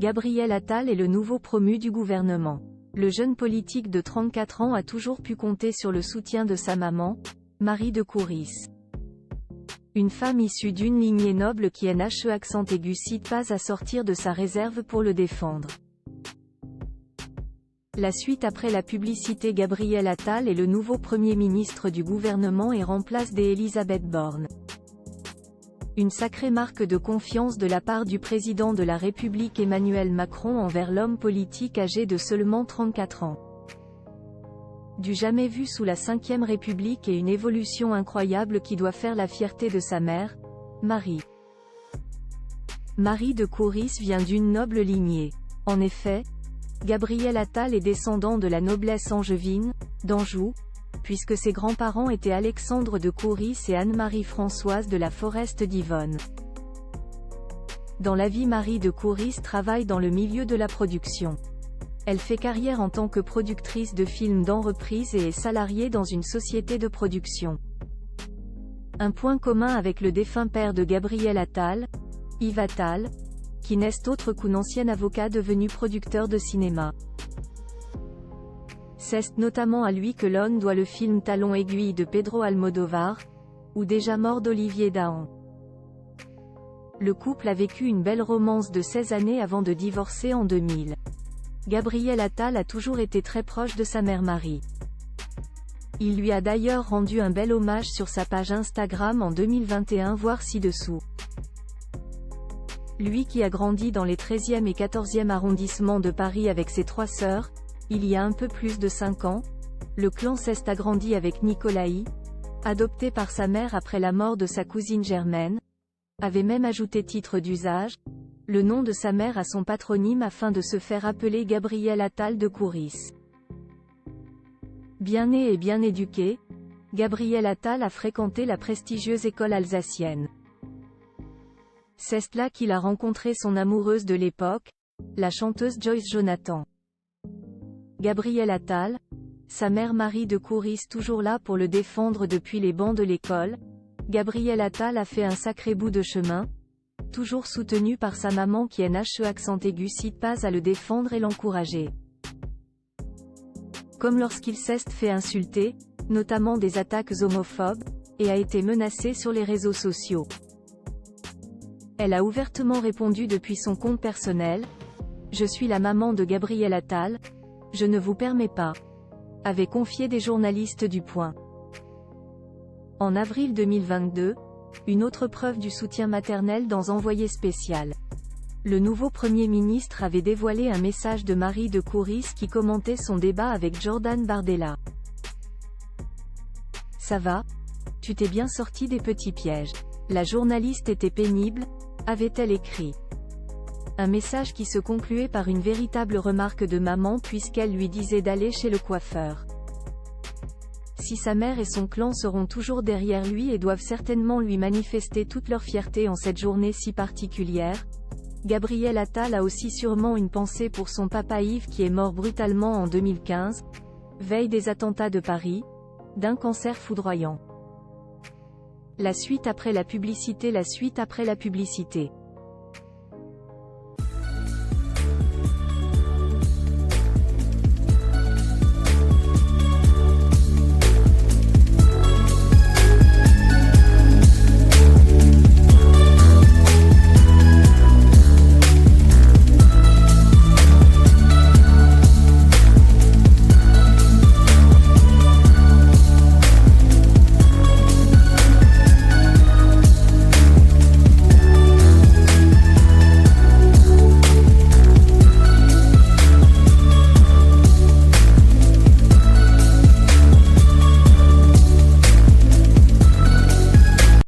Gabriel Attal est le nouveau promu du gouvernement. Le jeune politique de 34 ans a toujours pu compter sur le soutien de sa maman, Marie de Couris. Une femme issue d'une lignée noble qui n'hésite pas à sortir de sa réserve pour le défendre. La suite après la publicité. Gabriel Attal est le nouveau Premier ministre du gouvernement et remplace Elisabeth Borne. Une sacrée marque de confiance de la part du président de la République Emmanuel Macron envers l'homme politique âgé de seulement 34 ans. Du jamais vu sous la Ve République et une évolution incroyable qui doit faire la fierté de sa mère, Marie. Marie de Couris vient d'une noble lignée. En effet, Gabriel Attal est descendant de la noblesse angevine, d'Anjou, puisque ses grands-parents étaient Alexandre de Couris et Anne-Marie Françoise de la Forest d'Yvonne. Dans la vie, Marie de Couris travaille dans le milieu de la production. Elle fait carrière en tant que productrice de films dans Reprise et est salariée dans une société de production. Un point commun avec le défunt père de Gabriel Attal, Yves Attal, qui n'est autre qu'un ancien avocat devenu producteur de cinéma. C'est notamment à lui que l'on doit le film Talons aiguilles de Pedro Almodóvar, ou Déjà mort d'Olivier Dahan. Le couple a vécu une belle romance de 16 années avant de divorcer en 2000. Gabriel Attal a toujours été très proche de sa mère Marie. Il lui a d'ailleurs rendu un bel hommage sur sa page Instagram en 2021, voir ci-dessous. Lui qui a grandi dans les 13e et 14e arrondissements de Paris avec ses 3 sœurs, il y a un peu plus de 5 ans, le clan s'est agrandi avec Nicolaï, adopté par sa mère après la mort de sa cousine Germaine, avait même ajouté titre d'usage, le nom de sa mère à son patronyme afin de se faire appeler Gabriel Attal de Couris. Bien né et bien éduqué, Gabriel Attal a fréquenté la prestigieuse école alsacienne. C'est là qu'il a rencontré son amoureuse de l'époque, la chanteuse Joyce Jonathan. Gabriel Attal, sa mère Marie de Couris toujours là pour le défendre depuis les bancs de l'école, Gabriel Attal a fait un sacré bout de chemin, toujours soutenu par sa maman qui n'hésite pas à le défendre et l'encourager. Comme lorsqu'il s'est fait insulter, notamment des attaques homophobes, et a été menacé sur les réseaux sociaux. Elle a ouvertement répondu depuis son compte personnel « Je suis la maman de Gabriel Attal, je ne vous permets pas », avait confié des journalistes du Point. En avril 2022, une autre preuve du soutien maternel dans Envoyé spécial. Le nouveau Premier ministre avait dévoilé un message de Marie de Couris qui commentait son débat avec Jordan Bardella. « Ça va ? Tu t'es bien sorti des petits pièges. La journaliste était pénible », avait-elle écrit. Un message qui se concluait par une véritable remarque de maman puisqu'elle lui disait d'aller chez le coiffeur. Si sa mère et son clan seront toujours derrière lui et doivent certainement lui manifester toute leur fierté en cette journée si particulière, Gabriel Attal a aussi sûrement une pensée pour son papa Yves qui est mort brutalement en 2015, veille des attentats de Paris, d'un cancer foudroyant. La suite après la publicité. La suite après la publicité.